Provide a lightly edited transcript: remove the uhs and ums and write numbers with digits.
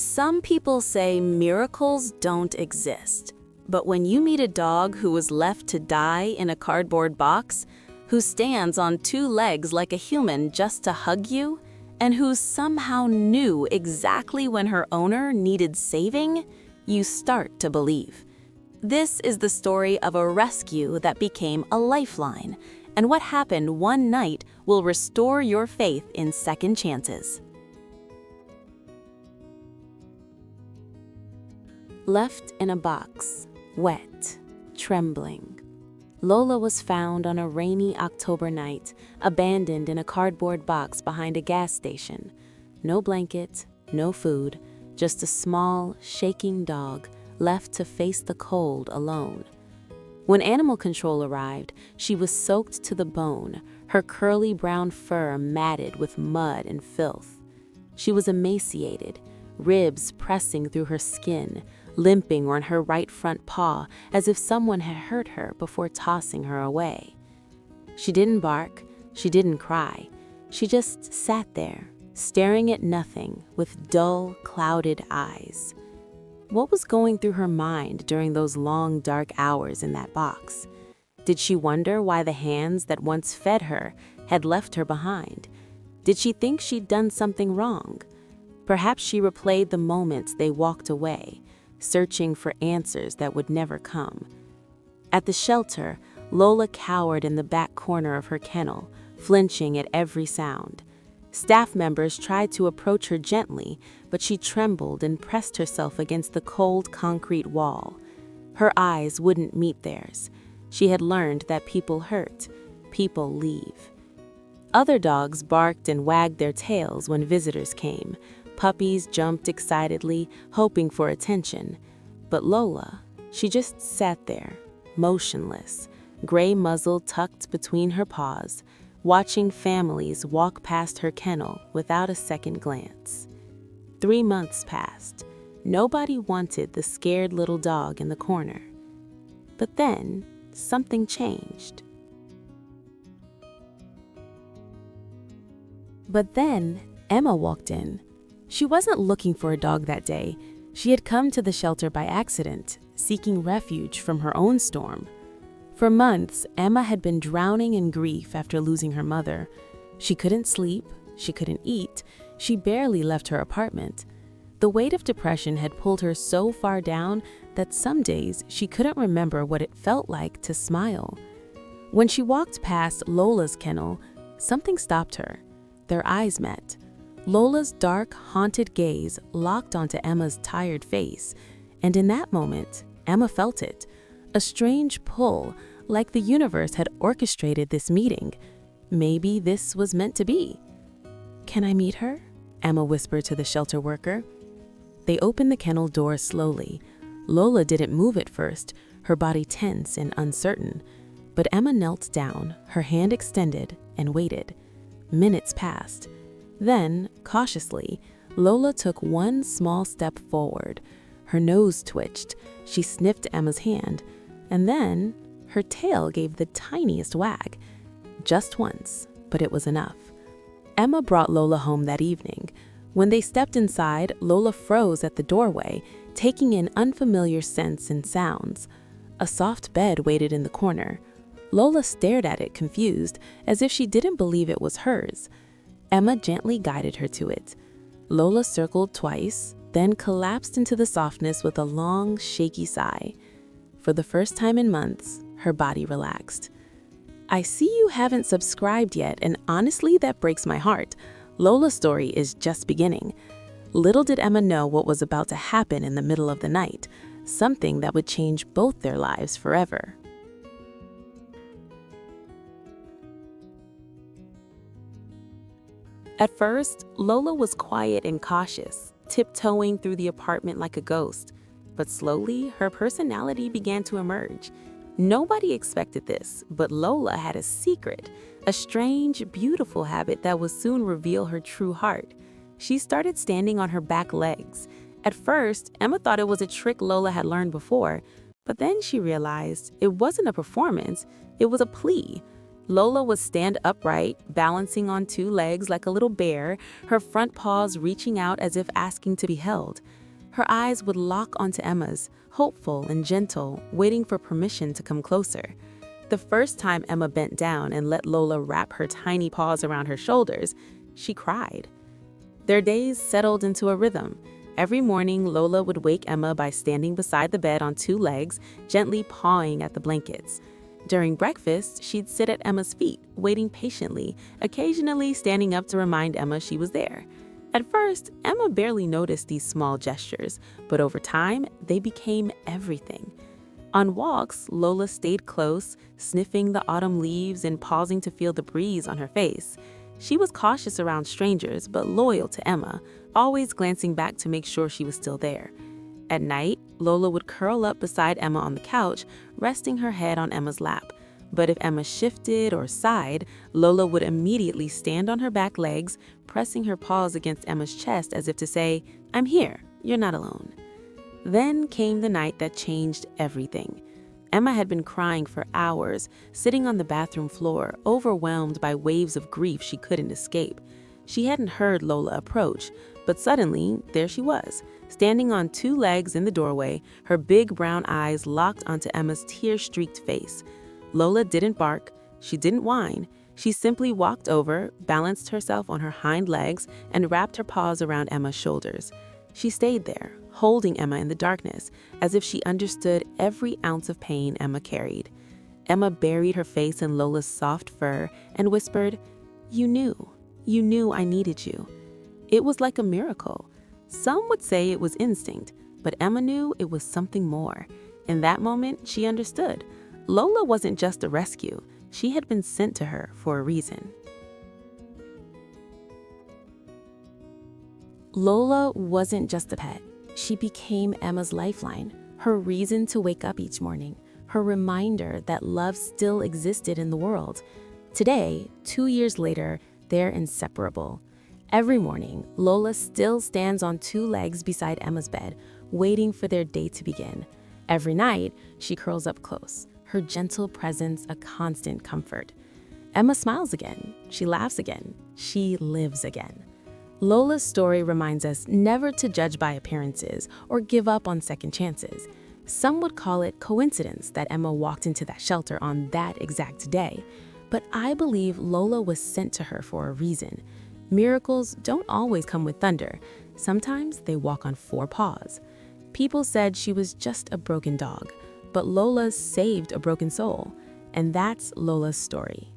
Some people say miracles don't exist. But when you meet a dog who was left to die in a cardboard box, who stands on two legs like a human just to hug you, and who somehow knew exactly when her owner needed saving, you start to believe. This is the story of a rescue that became a lifeline, and what happened one night will restore your faith in second chances. Left in a box, wet, trembling. Lola was found on a rainy October night, abandoned in a cardboard box behind a gas station. No blanket, no food, just a small, shaking dog left to face the cold alone. When animal control arrived, she was soaked to the bone, her curly brown fur matted with mud and filth. She was emaciated, ribs pressing through her skin, limping on her right front paw as if someone had hurt her before tossing her away. She didn't bark, she didn't cry. She just sat there, staring at nothing with dull, clouded eyes. What was going through her mind during those long, dark hours in that box? Did she wonder why the hands that once fed her had left her behind? Did she think she'd done something wrong? Perhaps she replayed the moments they walked away, searching for answers that would never come. At the shelter, Lola cowered in the back corner of her kennel, flinching at every sound. Staff members tried to approach her gently, but she trembled and pressed herself against the cold concrete wall. Her eyes wouldn't meet theirs. She had learned that people hurt, people leave. Other dogs barked and wagged their tails when visitors came. Puppies jumped excitedly, hoping for attention. But Lola, she just sat there, motionless, gray muzzle tucked between her paws, watching families walk past her kennel without a second glance. 3 months passed. Nobody wanted the scared little dog in the corner. But then, something changed. But then, Emma walked in. She wasn't looking for a dog that day. She had come to the shelter by accident, seeking refuge from her own storm. For months, Emma had been drowning in grief after losing her mother. She couldn't sleep, she couldn't eat, she barely left her apartment. The weight of depression had pulled her so far down that some days she couldn't remember what it felt like to smile. When she walked past Lola's kennel, something stopped her. Their eyes met. Lola's dark, haunted gaze locked onto Emma's tired face, and in that moment, Emma felt it. A strange pull, like the universe had orchestrated this meeting. Maybe this was meant to be. "Can I meet her?" Emma whispered to the shelter worker. They opened the kennel door slowly. Lola didn't move at first, her body tense and uncertain. But Emma knelt down, her hand extended, and waited. Minutes passed. Then, cautiously, Lola took one small step forward. Her nose twitched. She sniffed Emma's hand. And then, her tail gave the tiniest wag. Just once, but it was enough. Emma brought Lola home that evening. When they stepped inside, Lola froze at the doorway, taking in unfamiliar scents and sounds. A soft bed waited in the corner. Lola stared at it confused, as if she didn't believe it was hers. Emma gently guided her to it. Lola circled twice, then collapsed into the softness with a long, shaky sigh. For the first time in months, her body relaxed. I see you haven't subscribed yet, and honestly, that breaks my heart. Lola's story is just beginning. Little did Emma know what was about to happen in the middle of the night, something that would change both their lives forever. At first, Lola was quiet and cautious, tiptoeing through the apartment like a ghost. But slowly, her personality began to emerge. Nobody expected this, but Lola had a secret, a strange, beautiful habit that would soon reveal her true heart. She started standing on her back legs. At first, Emma thought it was a trick Lola had learned before, but then she realized it wasn't a performance, it was a plea. Lola would stand upright, balancing on two legs like a little bear, her front paws reaching out as if asking to be held. Her eyes would lock onto Emma's, hopeful and gentle, waiting for permission to come closer. The first time Emma bent down and let Lola wrap her tiny paws around her shoulders, she cried. Their days settled into a rhythm. Every morning, Lola would wake Emma by standing beside the bed on two legs, gently pawing at the blankets. During breakfast, she'd sit at Emma's feet, waiting patiently, occasionally standing up to remind Emma she was there. At first, Emma barely noticed these small gestures, but over time, they became everything. On walks, Lola stayed close, sniffing the autumn leaves and pausing to feel the breeze on her face. She was cautious around strangers, but loyal to Emma, always glancing back to make sure she was still there. At night, Lola would curl up beside Emma on the couch, resting her head on Emma's lap. But if Emma shifted or sighed, Lola would immediately stand on her back legs, pressing her paws against Emma's chest as if to say, "I'm here, you're not alone." Then came the night that changed everything. Emma had been crying for hours, sitting on the bathroom floor, overwhelmed by waves of grief she couldn't escape. She hadn't heard Lola approach, but suddenly, there she was, standing on two legs in the doorway, her big brown eyes locked onto Emma's tear-streaked face. Lola didn't bark, she didn't whine. She simply walked over, balanced herself on her hind legs, and wrapped her paws around Emma's shoulders. She stayed there, holding Emma in the darkness, as if she understood every ounce of pain Emma carried. Emma buried her face in Lola's soft fur and whispered, You knew I needed you." It was like a miracle. Some would say it was instinct, but Emma knew it was something more. In that moment, she understood. Lola wasn't just a rescue. She had been sent to her for a reason. Lola wasn't just a pet. She became Emma's lifeline, her reason to wake up each morning, her reminder that love still existed in the world. Today, 2 years later, they're inseparable. Every morning, Lola still stands on two legs beside Emma's bed, waiting for their day to begin. Every night, she curls up close, her gentle presence a constant comfort. Emma smiles again, she laughs again, she lives again. Lola's story reminds us never to judge by appearances or give up on second chances. Some would call it coincidence that Emma walked into that shelter on that exact day. But I believe Lola was sent to her for a reason. Miracles don't always come with thunder. Sometimes they walk on four paws. People said she was just a broken dog, but Lola saved a broken soul. And that's Lola's story.